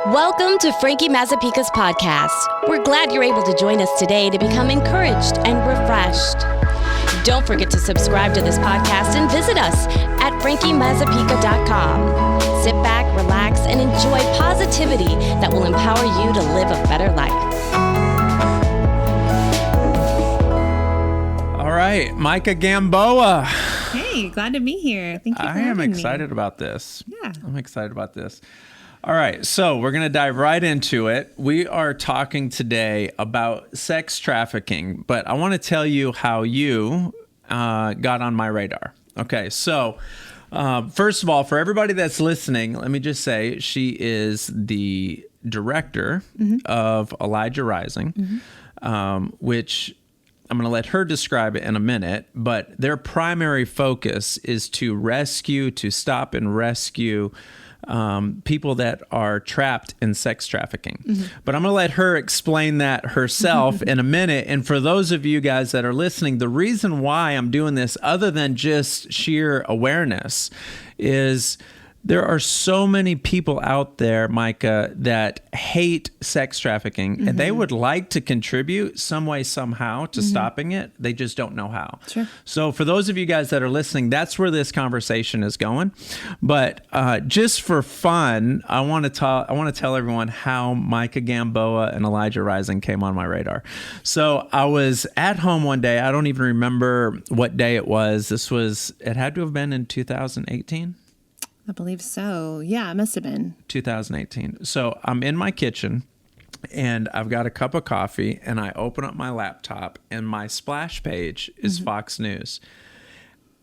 Welcome to Frankie Mazzapica's podcast. We're glad you're able to join us today to become encouraged and refreshed. Don't forget to subscribe to this podcast and visit us at frankiemazzapica.com. Sit back, relax, and enjoy positivity that will empower you to live a better life. All right, Micah Gamboa. Hey, glad to be here. Thank you for having me. I am excited about this. Yeah. I'm excited about this. All right, so we're going to dive right into it. We are talking today about sex trafficking, but I want to tell you how you got on my radar. Okay, so first of all, for everybody that's listening, let me just say she is the director of Elijah Rising, which I'm going to let her describe it in a minute, but their primary focus is to stop and rescue people that are trapped in sex trafficking. But I'm going to let her explain that herself in a minute. And for those of you guys that are listening, the reason why I'm doing this, other than just sheer awareness, is there are so many people out there, Micah, that hate sex trafficking, and they would like to contribute some way, somehow to stopping it. They just don't know how. Sure. So for those of you guys that are listening, that's where this conversation is going. But just for fun, I want to tell everyone how Micah Gamboa and Elijah Rising came on my radar. So I was at home one day. I don't even remember what day it was. It had to have been in 2018. I believe so. Yeah, it must have been. 2018. So I'm in my kitchen and I've got a cup of coffee and I open up my laptop and my splash page is Fox News.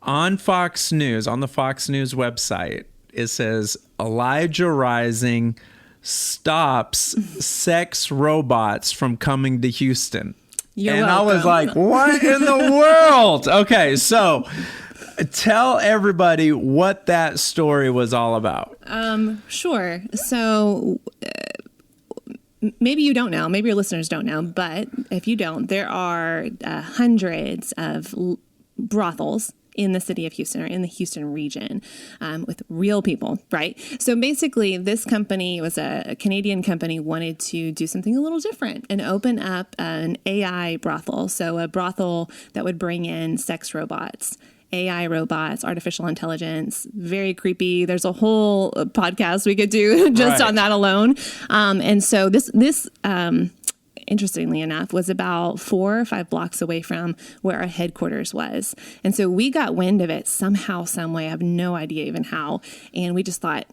On Fox News, on the Fox News website, it says Elijah Rising stops sex robots from coming to Houston. You're and welcome. I was like, what in the world? Okay, so tell everybody what that story was all about. Sure. So maybe you don't know, maybe your listeners don't know, but if you don't, there are hundreds of brothels in the city of Houston or in the Houston region with real people, right? So basically this company was a Canadian company, wanted to do something a little different and open up an AI brothel. So a brothel that would bring in sex robots. AI robots, artificial intelligence, very creepy. There's a whole podcast we could do just on that alone. And so this interestingly enough, was about 4 or 5 blocks away from where our headquarters was. And so we got wind of it somehow, some way. I have no idea even how. And we just thought,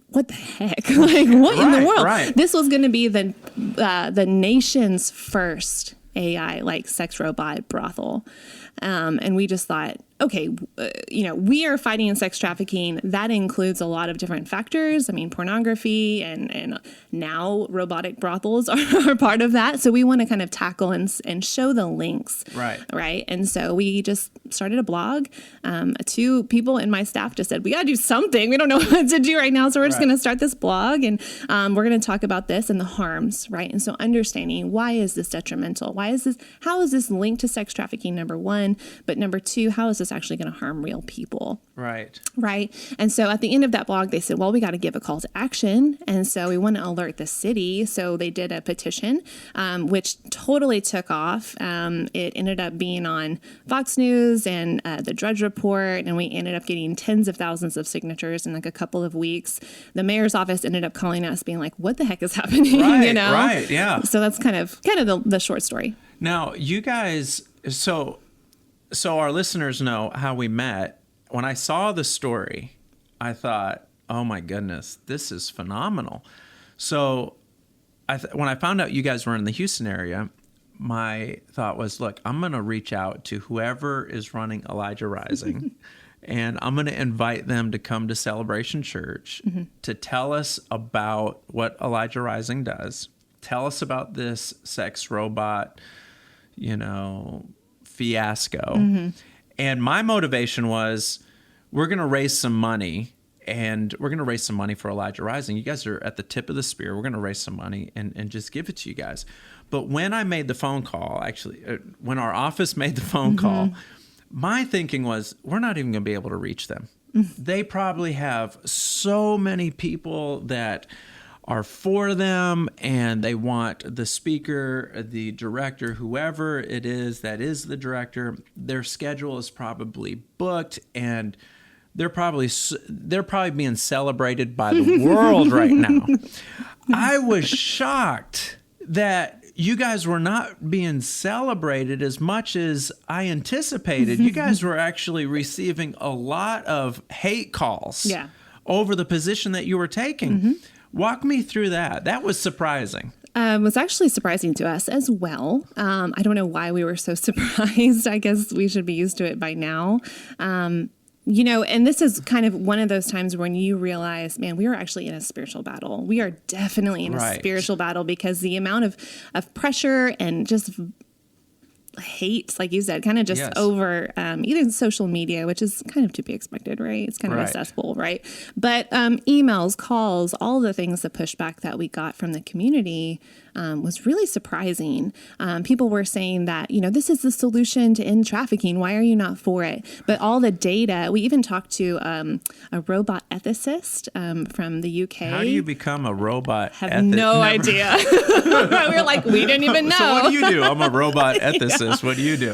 what the heck? Like, what in the world? Right. This was going to be the nation's first AI, like sex robot brothel. And we just thought, okay, we are fighting in sex trafficking. That includes a lot of different factors. I mean, pornography and now robotic brothels are part of that. So we want to kind of tackle and show the links. Right. And so we just started a blog. 2 people in my staff just said, we got to do something. We don't know what to do right now. So we're just going to start this blog and we're going to talk about this and the harms. Right. And so understanding, why is this detrimental? How is this linked to sex trafficking? Number 1. But number 2, how is this actually going to harm real people? Right. And so at the end of that blog, they said, well, we got to give a call to action. And so we want to alert the city. So they did a petition, which totally took off. It ended up being on Fox News and the Drudge Report. And we ended up getting tens of thousands of signatures in like a couple of weeks. The mayor's office ended up calling us being like, what the heck is happening? Right. Yeah. So that's kind of the short story. Now, you guys, so our listeners know how we met. When I saw the story, I thought, oh my goodness, this is phenomenal. So when I found out you guys were in the Houston area, my thought was, look, I'm going to reach out to whoever is running Elijah Rising, and I'm going to invite them to come to Celebration Church to tell us about what Elijah Rising does. Tell us about this sex robot, fiasco. And my motivation was, we're going to raise some money, and we're going to raise some money for Elijah Rising. You guys are at the tip of the spear. We're going to raise some money and just give it to you guys. But when I made the phone call, actually, when our office made the phone call, my thinking was, we're not even going to be able to reach them. They probably have so many people that are for them, and they want the speaker, the director, whoever it is that is the director, their schedule is probably booked, and they're probably being celebrated by the world right now. I was shocked that you guys were not being celebrated as much as I anticipated. You guys were actually receiving a lot of hate calls over the position that you were taking. Walk me through that. That was surprising. It was actually surprising to us as well. I don't know why we were so surprised. I guess we should be used to it by now. You know, and this is kind of one of those times when you realize, man, we are actually in a spiritual battle. We are definitely in a spiritual battle, because the amount of pressure and just hate, like you said, kind of just over even social media, which is kind of to be expected, right? It's kind of a cesspool, right? But emails, calls, all the things, the pushback that we got from the community was really surprising. People were saying that, you know, this is the solution to end trafficking. Why are you not for it? But all the data, we even talked to a robot ethicist from the UK. How do you become a robot ethicist? Have no idea. We were like, we didn't even know. So what do you do? I'm a robot ethicist. What do you do?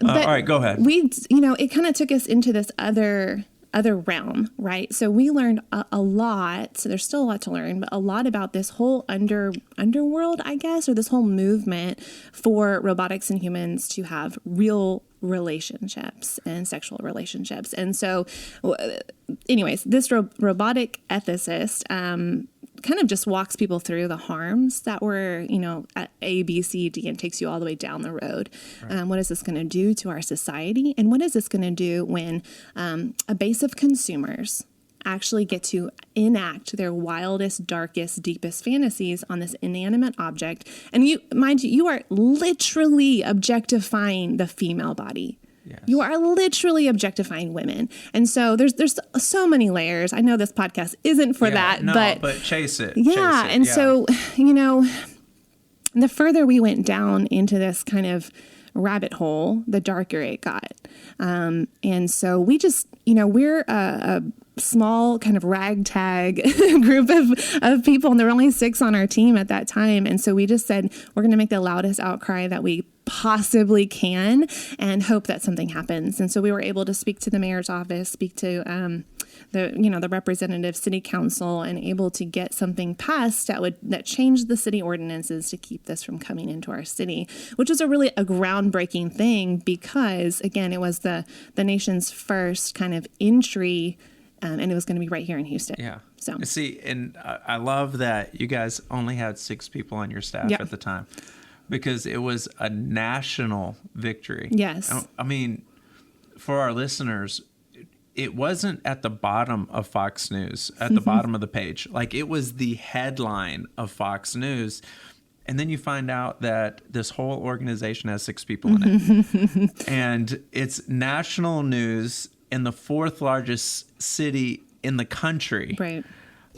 All right, go ahead. It kind of took us into this other realm, right? So we learned a lot. So there's still a lot to learn, but a lot about this whole underworld, I guess, or this whole movement for robotics and humans to have real relationships and sexual relationships. And so anyways, this robotic ethicist kind of just walks people through the harms that were, you know, at A, B, C, D, and takes you all the way down the road. What is this going to do to our society? And what is this going to do when a base of consumers actually get to enact their wildest, darkest, deepest fantasies on this inanimate object? And you are literally objectifying the female body. Yes. You are literally objectifying women. And so there's so many layers. I know this podcast isn't for that, but chase it. Yeah. Chase it. And so, you know, the further we went down into this kind of rabbit hole, the darker it got. And so we just, you know, we're a small kind of ragtag group of people, and there were only 6 on our team at that time. And so we just said, we're going to make the loudest outcry that we possibly can and hope that something happens. And so we were able to speak to the mayor's office, speak to the representative city council, and able to get something passed that changed the city ordinances to keep this from coming into our city, which was a groundbreaking thing, because again, it was the nation's first kind of entry. And it was going to be right here in Houston. Yeah. So see, and I love that you guys only had 6 people on your staff at the time, because it was a national victory. Yes. I mean, for our listeners, it wasn't at the bottom of Fox News, at the bottom of the page. Like, it was the headline of Fox News. And then you find out that this whole organization has 6 people in it. And it's national news in the 4th largest city in the country. Right.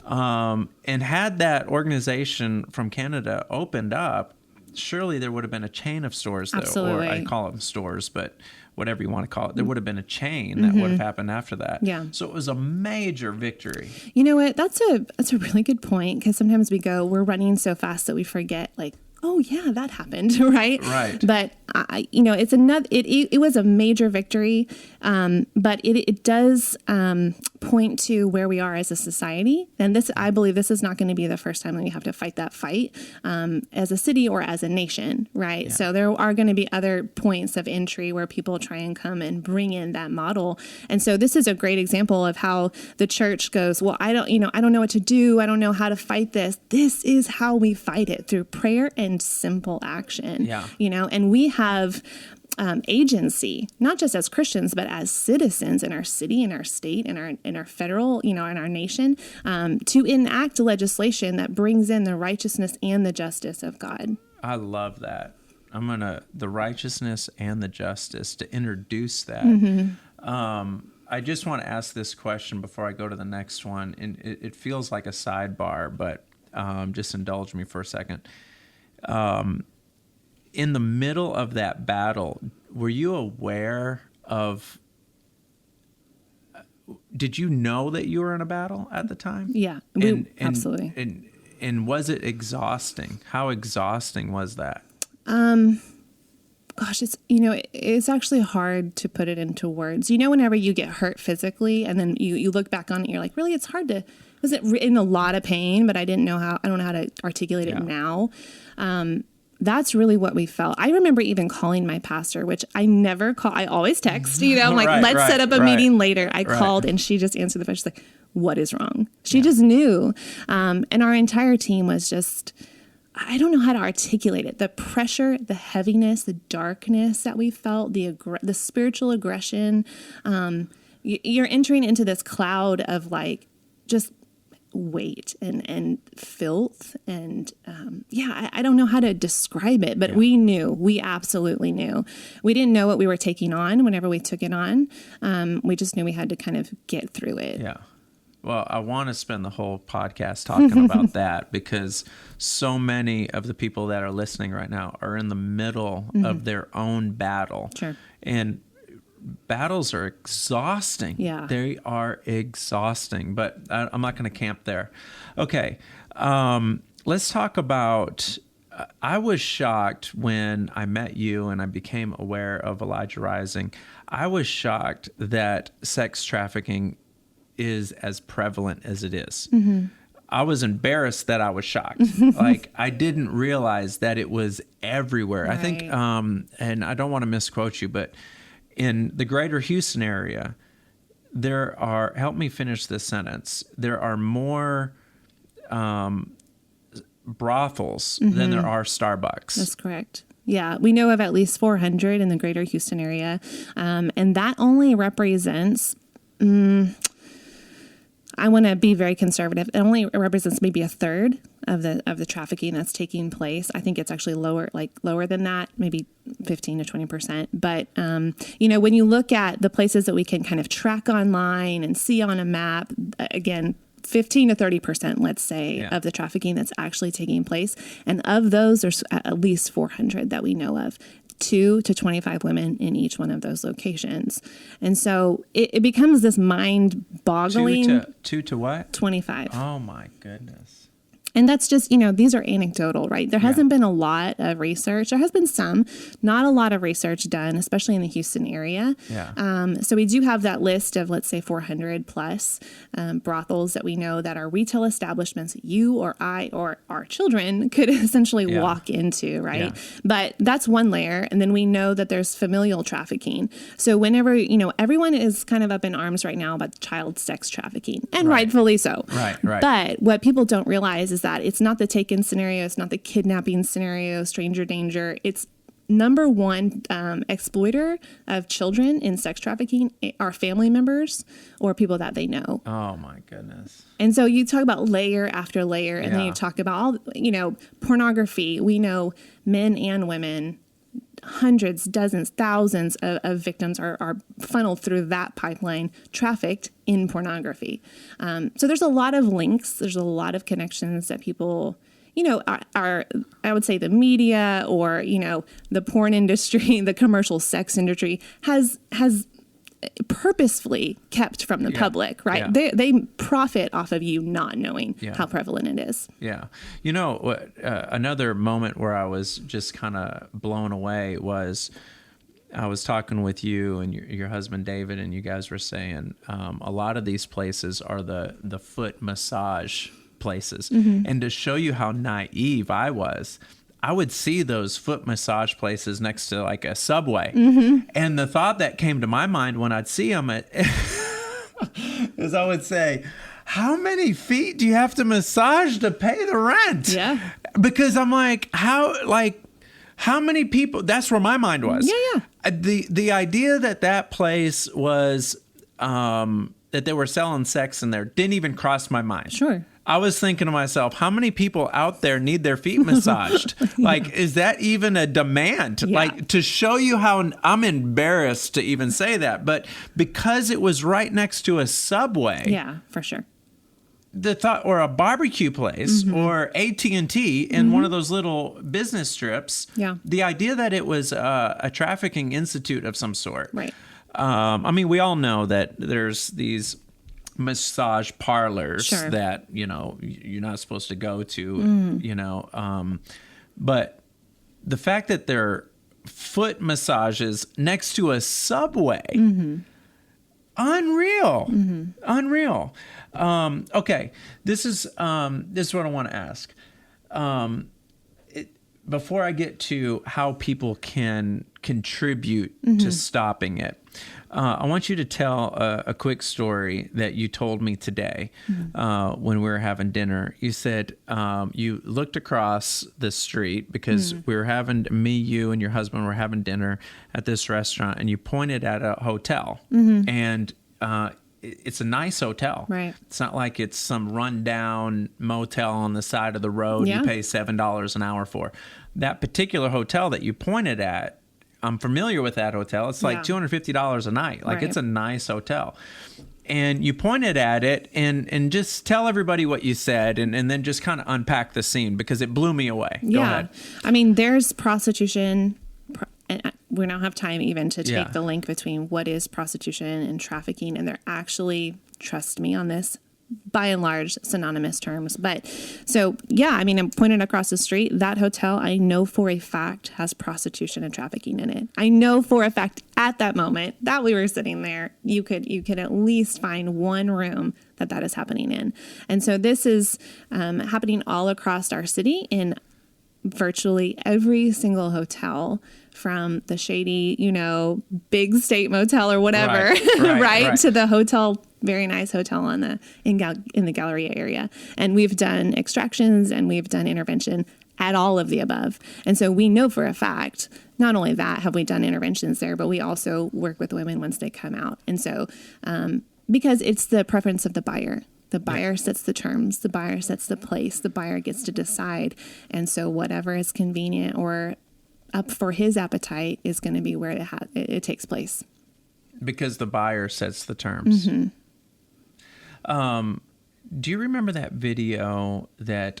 And had that organization from Canada opened up, surely there would have been a chain of stores, though. Absolutely. Or I call them stores, but whatever you want to call it. There would have been a chain that would have happened after that. Yeah. So it was a major victory. You know what? That's a really good point, because sometimes we're running so fast that we forget, like, oh yeah, that happened, right? Right. But it's another. It was a major victory, but it does point to where we are as a society. And I believe this is not going to be the first time that we have to fight that fight as a city or as a nation, right? Yeah. So there are going to be other points of entry where people try and come and bring in that model. And so this is a great example of how the church goes, well, I don't know what to do. I don't know how to fight this. This is how we fight it, through prayer and simple action. Yeah. And we have agency, not just as Christians, but as citizens in our city, in our state, in our federal, in our nation, to enact legislation that brings in the righteousness and the justice of God. I love that. The righteousness and the justice, to introduce that. I just want to ask this question before I go to the next one, and it feels like a sidebar, but just indulge me for a second. In the middle of that battle, were you aware of, did you know that you were in a battle at the time? Yeah, absolutely. And was it exhausting? How exhausting was that? Gosh, it's actually hard to put it into words. Whenever you get hurt physically and then you look back on it, you're like, really, it's hard to, was it in a lot of pain, but I don't know how to articulate it now. That's really what we felt. I remember even calling my pastor, which I never call. I always text, I'm like, let's set up a meeting later. I called and she just answered the phone. She's like, what is wrong? She just knew. And our entire team was just, I don't know how to articulate it. The pressure, the heaviness, the darkness that we felt, the spiritual aggression. You're entering into this cloud of like just weight and filth. And I don't know how to describe it, but we absolutely knew. We didn't know what we were taking on whenever we took it on. We just knew we had to kind of get through it. Yeah. Well, I want to spend the whole podcast talking about that because so many of the people that are listening right now are in the middle of their own battle. Sure. And battles are exhausting. Yeah. They are exhausting, but I'm not going to camp there. Okay. Let's talk about, I was shocked when I met you and I became aware of Elijah Rising. I was shocked that sex trafficking is as prevalent as it is. I was embarrassed that I was shocked. Like I didn't realize that it was everywhere. Right. I think, and I don't want to misquote you, but in the greater Houston area, there are, help me finish this sentence, there are more brothels than there are Starbucks. That's correct. Yeah, we know of at least 400 in the greater Houston area. And that only represents... I want to be very conservative. It only represents maybe a third of the trafficking that's taking place. I think it's actually lower than that, maybe 15 to 20%. But, when you look at the places that we can kind of track online and see on a map, again, 15 to 30%, let's say, of the trafficking that's actually taking place. And of those, there's at least 400 that we know of. 2 to 25 women in each one of those locations. And so it becomes this mind-boggling... 2 to what? 25. Oh, my goodness. And that's just, these are anecdotal, right? There hasn't been a lot of research. There has been some, not a lot of research done, especially in the Houston area. Yeah. So we do have that list of, let's say, 400 plus brothels that we know that are retail establishments that you or I or our children could essentially walk into, right? Yeah. But that's one layer. And then we know that there's familial trafficking. So whenever, everyone is kind of up in arms right now about child sex trafficking, and rightfully so. Right. But what people don't realize is that it's not the take-in scenario, it's not the kidnapping scenario, stranger danger. It's number one exploiter of children in sex trafficking are family members or people that they know. Oh my goodness. And so you talk about layer after layer, and then you talk about all, pornography. We know men and women, hundreds, dozens, thousands of victims are funneled through that pipeline, trafficked in pornography. So there's a lot of links. There's a lot of connections that people, are I would say the media or, the porn industry, the commercial sex industry has purposefully kept from the public, right? Yeah. They profit off of you not knowing how prevalent it is. Yeah. Another moment where I was just kind of blown away was I was talking with you and your husband, David, and you guys were saying a lot of these places are the foot massage places. Mm-hmm. And to show you how naive I was, I would see those foot massage places next to like a Subway. Mm-hmm. And the thought that came to my mind when I'd see them is I would say, how many feet do you have to massage to pay the rent? Yeah. Because I'm like, how many people, that's where my mind was. Yeah. The idea that place was, that they were selling sex in there didn't even cross my mind. Sure. I was thinking to myself, how many people out there need their feet massaged? Like, is that even a demand? Yeah. Like, to show you how I'm embarrassed to even say that, but because it was right next to a Subway. Yeah, for sure. The thought, or a barbecue place, mm-hmm. or AT&T in mm-hmm. one of those little business strips. Yeah. The idea that it was a trafficking institute of some sort. Right. We all know that there's these massage parlors Sure. that, you're not supposed to go to, but the fact that they're foot massages next to a Subway, unreal. Okay, this is what I want to ask. Before I get to how people can contribute to stopping it, I want you to tell a quick story that you told me today when we were having dinner. You said you looked across the street because we were you and your husband were having dinner at this restaurant, and you pointed at a hotel. And it's a nice hotel. Right. It's not like it's some rundown motel on the side of the road you pay $7 an hour for. That particular hotel that you pointed at, I'm familiar with that hotel. It's like $250 a night. Like, it's a nice hotel. And you pointed at it and just tell everybody what you said and then just kind of unpack the scene because it blew me away. Go ahead. I mean, there's prostitution. And we don't have time even to take the link between what is prostitution and trafficking. And they're actually, trust me on this, by and large, synonymous terms. But so, I'm pointed across the street. That hotel, I know for a fact, has prostitution and trafficking in it. I know for a fact at that moment that we were sitting there, you could at least find one room that is happening in. And so this is happening all across our city in virtually every single hotel, from the shady, big state motel or whatever, right? To the hotel, very nice hotel in the Galleria area. And we've done extractions and we've done intervention at all of the above. And so we know for a fact, not only that have we done interventions there, but we also work with women once they come out. And so, because it's the preference of the buyer. The buyer sets the terms, the buyer sets the place, the buyer gets to decide. And so whatever is convenient or up for his appetite is going to be where it takes place. Because the buyer sets the terms. Do you remember that video that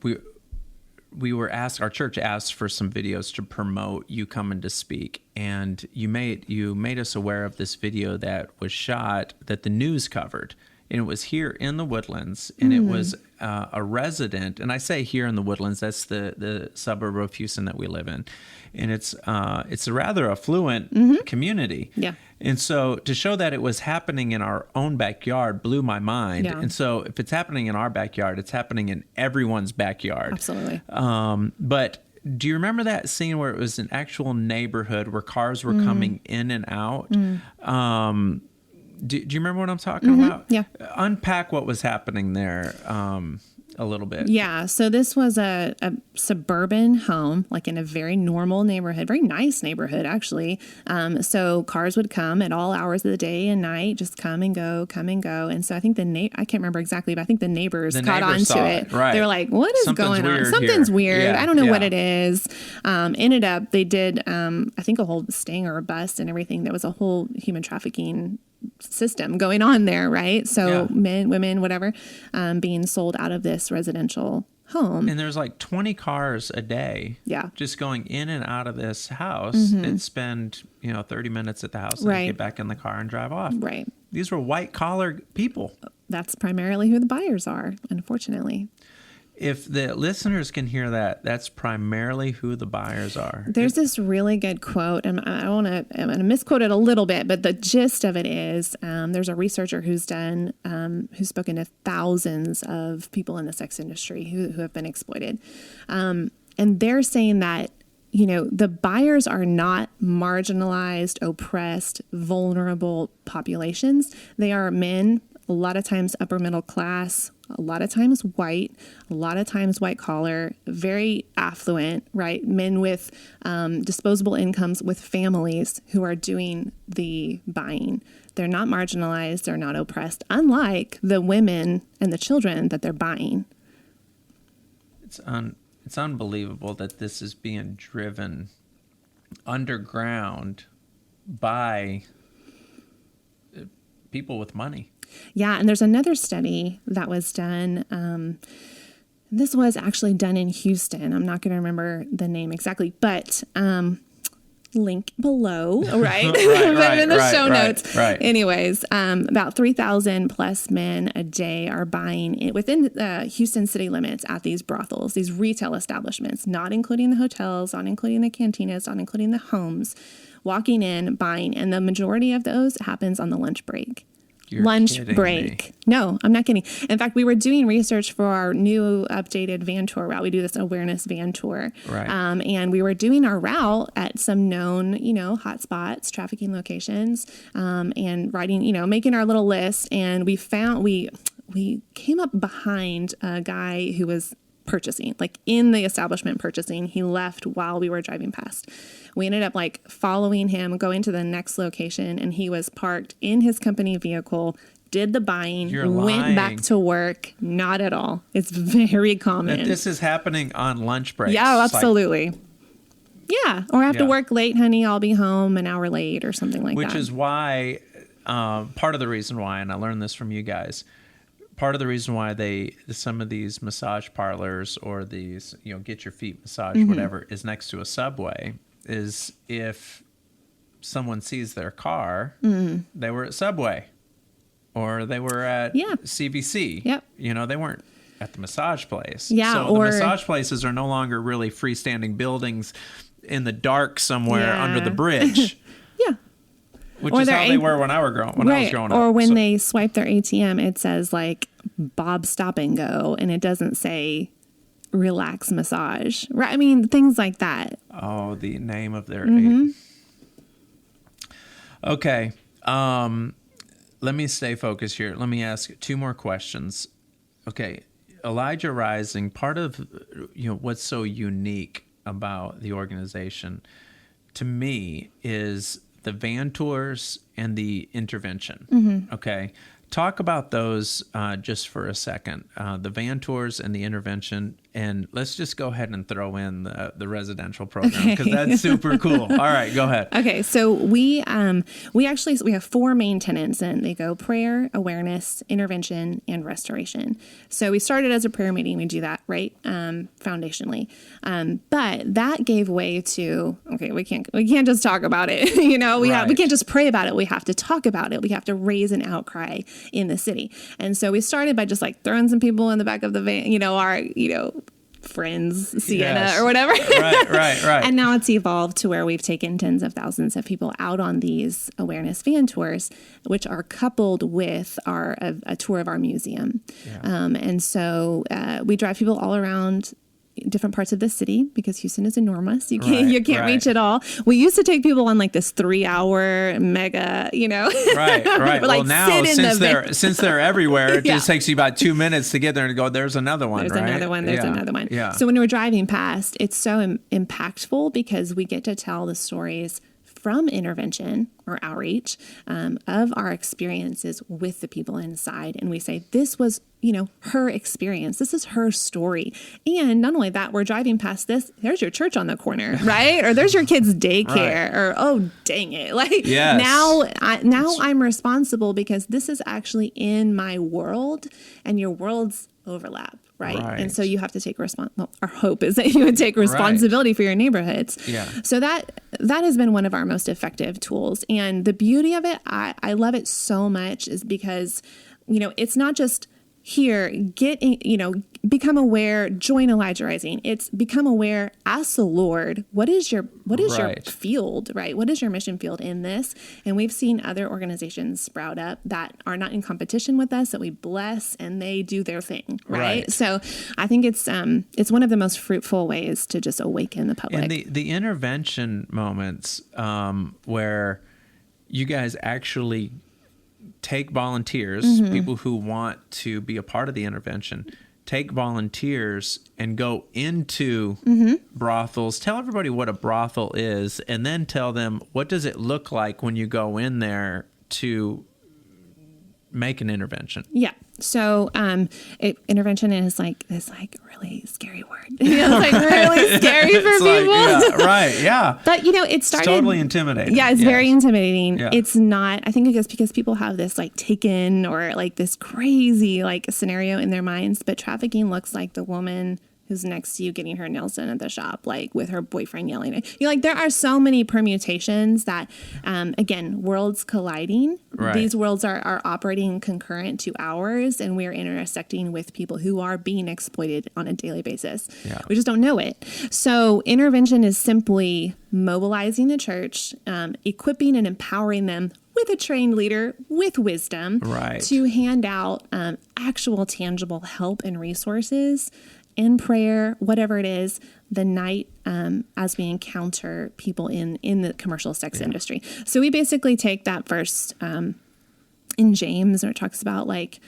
we were asked, our church asked for some videos to promote you coming to speak, and you made us aware of this video that was shot that the news covered. And it was here in the Woodlands, and it was a resident. And I say here in the Woodlands, that's the suburb of Houston that we live in. And it's a rather affluent community. Yeah. And so to show that it was happening in our own backyard blew my mind. Yeah. And so if it's happening in our backyard, it's happening in everyone's backyard. Absolutely. But do you remember that scene where it was an actual neighborhood where cars were coming in and out? Do you remember what I'm talking about? Yeah. Unpack what was happening there a little bit. Yeah. So this was a suburban home, like in a very normal neighborhood, very nice neighborhood, actually. So cars would come at all hours of the day and night, just come and go. And so I think I can't remember exactly, but I think the neighbors caught on to it. Right. They were like, what is going on? Something's weird. Yeah. I don't know what it is. Ended up, they did, I think, a whole sting or a bust and everything. There was a whole human trafficking system going on there, right? So men, women, whatever, being sold out of this residential home. And there's like 20 cars a day just going in and out of this house. And spend 30 minutes at the house and get back in the car and drive off. Right. These were white collar people. That's primarily who the buyers are, unfortunately. If the listeners can hear that, that's primarily who the buyers are. There's this really good quote, and I'm going to misquote it a little bit, but the gist of it is there's a researcher who's spoken to thousands of people in the sex industry who have been exploited. And they're saying that, the buyers are not marginalized, oppressed, vulnerable populations. They are men, a lot of times upper middle class, a lot of times white, a lot of times white collar, very affluent, right? Men with disposable incomes, with families who are doing the buying. They're not marginalized. They're not oppressed, unlike the women and the children that they're buying. It's unbelievable that this is being driven underground by people with money. Yeah, and there's another study that was done. This was actually done in Houston. I'm not going to remember the name exactly, but link below, right? right, in the show notes. Right. Anyways, about 3,000 plus men a day are buying it within Houston city limits at these brothels, these retail establishments, not including the hotels, not including the cantinas, not including the homes, walking in, buying. And the majority of those happens on the lunch break. You're lunch kidding break. me. No, I'm not kidding. In fact, we were doing research for our new updated van tour route. We do this awareness van tour. Right. And we were doing our route at some known, hot spots, trafficking locations, and writing, making our little list. And we found, we came up behind a guy who was purchasing, like in the establishment purchasing. He left while we were driving past. We ended up following him, going to the next location, and he was parked in his company vehicle, did the buying, went back to work. Not at all. It's very common. That this is happening on lunch breaks. Yeah, absolutely. Yeah. Or I have to work late, honey. I'll be home an hour late or something like that. Which is why, part of the reason why, and I learned this from you guys, part of the reason why some of these massage parlors or these, get your feet massaged, whatever, is next to a Subway, is if someone sees their car, they were at Subway or they were at CVC. Yep. They weren't at the massage place. Yeah. So the massage places are no longer really freestanding buildings in the dark somewhere under the bridge. Yeah. Which is how they were when I was growing up. Or when they swipe their ATM, it says Bob Stop and Go, and it doesn't say relax massage. Right? I mean, things like that. Oh, the name of their Okay. Let me stay focused here. Let me ask 2 more questions. Okay. Elijah Rising, part of what's so unique about the organization to me is the van tours and the intervention. Okay. Talk about those just for a second. The van tours and the intervention. And let's just go ahead and throw in the residential program because that's super cool. All right, go ahead. Okay, so we have 4 main tenets, and they go prayer, awareness, intervention, and restoration. So we started as a prayer meeting. We do that, right, foundationally. But that gave way to, we can't just talk about it. We can't just pray about it. We have to talk about it. We have to raise an outcry in the city. And so we started by just throwing some people in the back of the van, our friends, Sienna or whatever. Right. And now it's evolved to where we've taken tens of thousands of people out on these awareness van tours, which are coupled with a tour of our museum. Yeah. And so we drive people all around different parts of the city because Houston is enormous. You can't reach it all. We used to take people on this 3-hour mega, Right. Well, now since they're everywhere, it just takes you about 2 minutes to get there and go, there's another one. There's another one. Yeah. So when we're driving past, it's so impactful because we get to tell the stories from intervention or outreach of our experiences with the people inside. And we say, this was, her experience. This is her story. And not only that, we're driving past this. There's your church on the corner, right? Or there's your kid's daycare or, oh, dang it. Now I'm responsible because this is actually in my world and your worlds overlap. Right. And so you have to take our hope is that you would take responsibility for your neighborhoods. Yeah. So that has been one of our most effective tools. And the beauty of it, I love it so much is because, it's not just here, become aware, join Elijah Rising. It's become aware, ask the Lord, what is your field, right? What is your mission field in this? And we've seen other organizations sprout up that are not in competition with us, that we bless, and they do their thing, right? So I think it's one of the most fruitful ways to just awaken the public. And the intervention moments where you guys actually take volunteers, people who want to be a part of the intervention, take volunteers and go into brothels, tell everybody what a brothel is, and then tell them what does it look like when you go in there to make an intervention. Yeah. So intervention is this really scary word. It's really scary for people. But it started. It's totally intimidating. Yeah, it's very intimidating. Yeah. It's not. I think it's because people have this taken or this crazy scenario in their minds. But trafficking looks like the woman who's next to you getting her nails done at the shop, like with her boyfriend yelling at you. Like there are so many permutations that, again, worlds colliding. Right. These worlds are operating concurrent to ours, and we're intersecting with people who are being exploited on a daily basis. Yeah. We just don't know it. So intervention is simply mobilizing the church, equipping and empowering them with a trained leader with wisdom Right. to hand out actual tangible help and resources in prayer, whatever it is, the night as we encounter people in the commercial sex industry. So we basically take that verse in James, where it talks about like,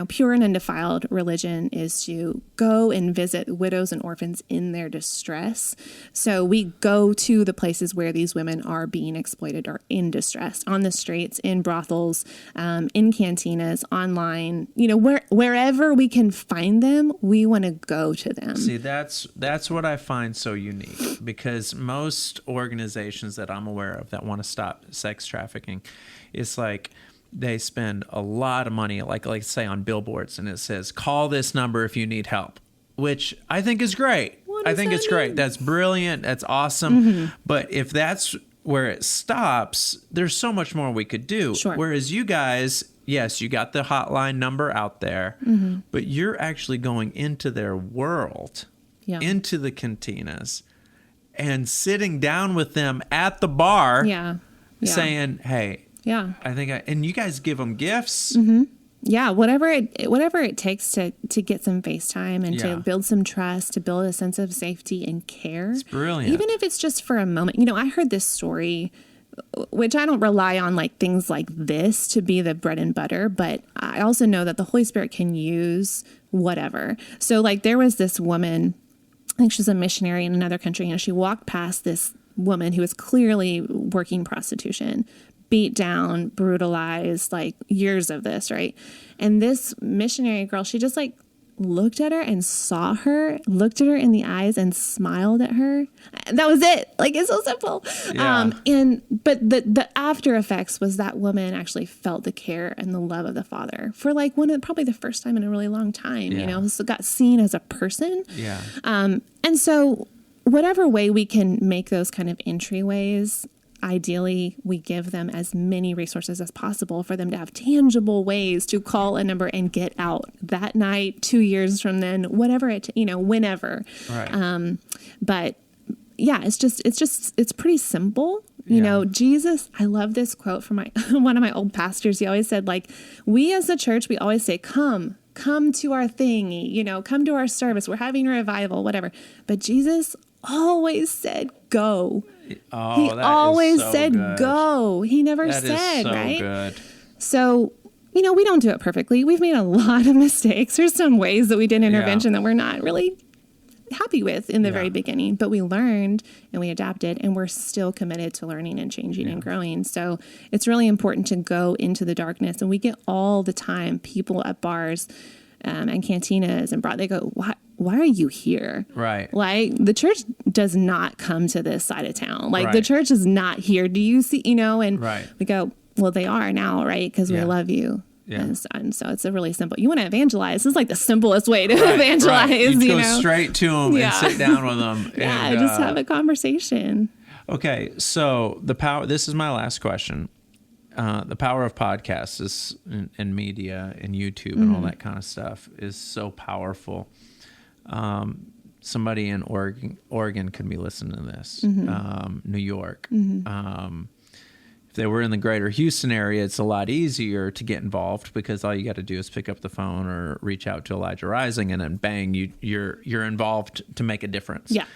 pure and undefiled religion is to go and visit widows and orphans in their distress. So we go to the places where these women are being exploited or in distress, on the streets, in brothels, in cantinas, online, wherever we can find them, we want to go to them. See, that's what I find so unique, because most organizations that I'm aware of that want to stop sex trafficking, it's like they spend a lot of money, like say on billboards, and it says, call this number if you need help, which I think is great. I think it's great. That's brilliant. That's awesome. Mm-hmm. But if that's where it stops, there's so much more we could do. Sure. Whereas you guys, yes, you got the hotline number out there, mm-hmm. but you're actually going into their world, into the cantinas, and sitting down with them at the bar, saying, hey, yeah, and you guys give them gifts. Mm-hmm. Yeah, whatever it takes to get some face time and to build some trust, to build a sense of safety and care. It's brilliant. Even if it's just for a moment. I heard this story, which I don't rely on like things like this to be the bread and butter, but I also know that the Holy Spirit can use whatever. So like there was this woman, I think she's a missionary in another country, and she walked past this woman who was clearly working prostitution, beat down, brutalized, like years of this, right? And this missionary girl, she just like looked at her and saw her, looked at her in the eyes and smiled at her. That was it. Like, it's so simple. Yeah. But the after effects was that woman actually felt the care and the love of the Father for like probably the first time in a really long time, so got seen as a person. Yeah. And so whatever way we can make those kind of entryways, ideally, we give them as many resources as possible for them to have tangible ways to call a number and get out that night, 2 years from then, whatever whenever. Right. But yeah, it's pretty simple. Jesus, I love this quote from one of my old pastors. He always said, like, we as a church, we always say, come to our thingy, come to our service. We're having a revival, whatever. But Jesus always said, go. Oh, he always said good. Go. He never that said, is so right? Good. So, we don't do it perfectly. We've made a lot of mistakes. There's some ways that we did intervention that we're not really happy with in the very beginning, but we learned and we adapted, and we're still committed to learning and changing and growing. So it's really important to go into the darkness. And we get all the time people at bars and cantinas and they go, why are you here? Right. Like, the church does not come to this side of town. Like, the church is not here. Do you see, and we go, well, they are now, right? Because we love you. Yeah. And so it's a really simple, you want to evangelize. This is like the simplest way to evangelize. Right. You go straight to them and sit down with them. And, just have a conversation. Okay. So this is my last question. The power of podcasts is and media and YouTube and all that kind of stuff is so powerful. Somebody in Oregon could be listening to this. New York. If they were in the greater Houston area, it's a lot easier to get involved because all you got to do is pick up the phone or reach out to Elijah Rising, and then bang, you're involved to make a difference. Yeah.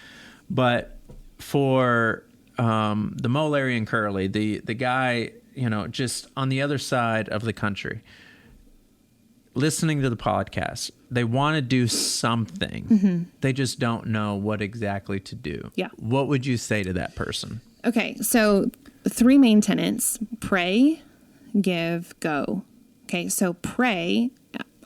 But for the Mo, Larry, and Curly, the guy, just on the other side of the country, listening to the podcast, they want to do something. They just don't know what exactly to do. Yeah. What would you say to that person? Okay, so 3 main tenets: pray, give, go. Okay, so pray,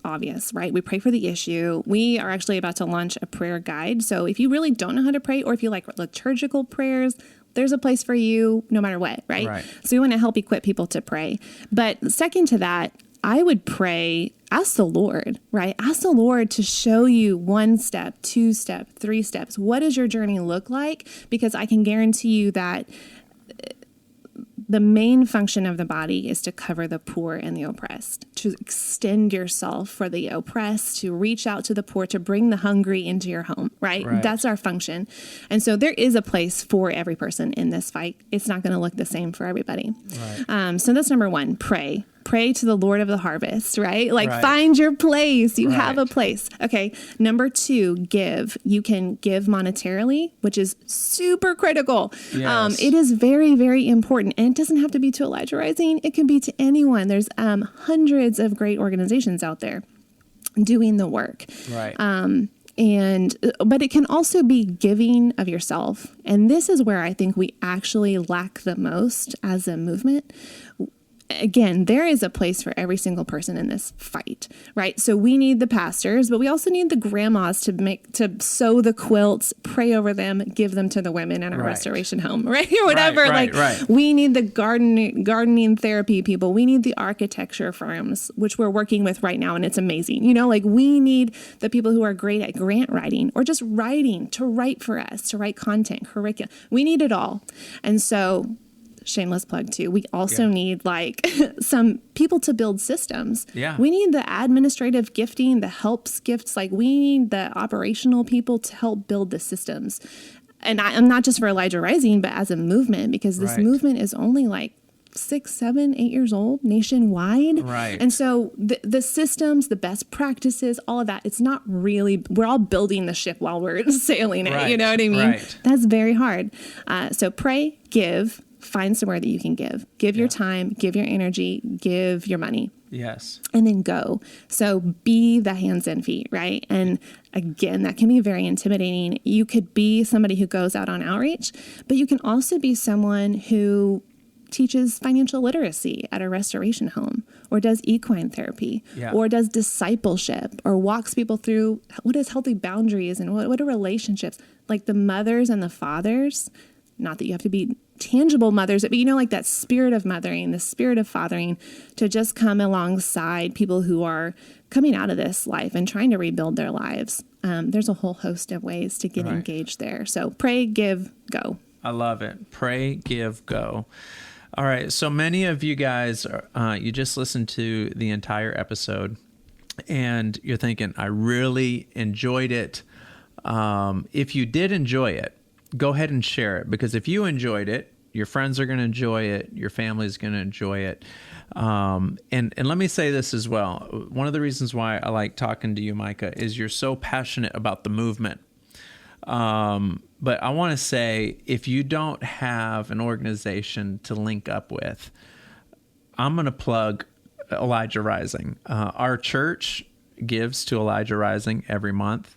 obvious, right? We pray for the issue. We are actually about to launch a prayer guide. So if you really don't know how to pray, or if you like liturgical prayers, there's a place for you no matter what, right? So we want to help equip people to pray. But second to that, I would pray ask the Lord, right? Ask the Lord to show you 1 step, 2 step, 3 steps. What does your journey look like? Because I can guarantee you that the main function of the body is to cover the poor and the oppressed, to extend yourself for the oppressed, to reach out to the poor, to bring the hungry into your home, right? That's our function. And so there is a place for every person in this fight. It's not going to look the same for everybody. Right. So that's number 1, pray. Pray to the Lord of the harvest, right? Like find your place. You have a place. Okay. Number 2, give. You can give monetarily, which is super critical. Yes. It is very, very important. And it doesn't have to be to Elijah Rising. It can be to anyone. There's hundreds of great organizations out there doing the work. Right. But it can also be giving of yourself. And this is where I think we actually lack the most as a movement. Again, there is a place for every single person in this fight, right? So we need the pastors, but we also need the grandmas to sew the quilts, pray over them, give them to the women in our restoration home, right? Or whatever. We need the gardening therapy people. We need the architecture firms, which we're working with right now, and it's amazing. We need the people who are great at grant writing or just writing, to write for us, to write content, curriculum. We need it all. And so, shameless plug too, we also need some people to build systems. We need the administrative gifting, the helps gifts. We need the operational people to help build the systems. And I'm not just for Elijah Rising, but as a movement, because this movement is only 6, 7, 8 years old nationwide. Right. And so the systems, the best practices, all of that, it's not really, we're all building the ship while we're sailing it. You know what I mean? Right. That's very hard. So pray, give. Find somewhere that you can give. Give your time, give your energy, give your money. Yes. And then go. So be the hands and feet, right? And again, that can be very intimidating. You could be somebody who goes out on outreach, but you can also be someone who teaches financial literacy at a restoration home, or does equine therapy, or does discipleship, or walks people through what is healthy boundaries and what are relationships. Like the mothers and the fathers, not that you have to be tangible mothers, but that spirit of mothering, the spirit of fathering, to just come alongside people who are coming out of this life and trying to rebuild their lives. There's a whole host of ways to get engaged there. So pray, give, go. I love it. Pray, give, go. All right. So many of you guys, you just listened to the entire episode and you're thinking, I really enjoyed it. If you did enjoy it, go ahead and share it, because if you enjoyed it, your friends are going to enjoy it. Your family is going to enjoy it. And let me say this as well. One of the reasons why I like talking to you, Micah, is you're so passionate about the movement. But I want to say, if you don't have an organization to link up with, I'm going to plug Elijah Rising. Our church gives to Elijah Rising every month.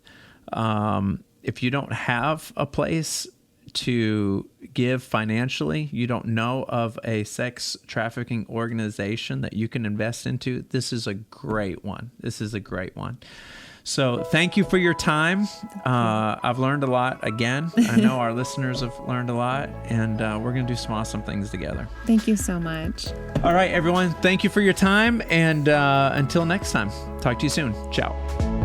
If you don't have a place to give financially, you don't know of a sex trafficking organization that you can invest into, this is a great one. So thank you for your time. I've learned a lot again. I know our listeners have learned a lot, and we're going to do some awesome things together. Thank you so much. All right, everyone. Thank you for your time. And until next time, talk to you soon. Ciao.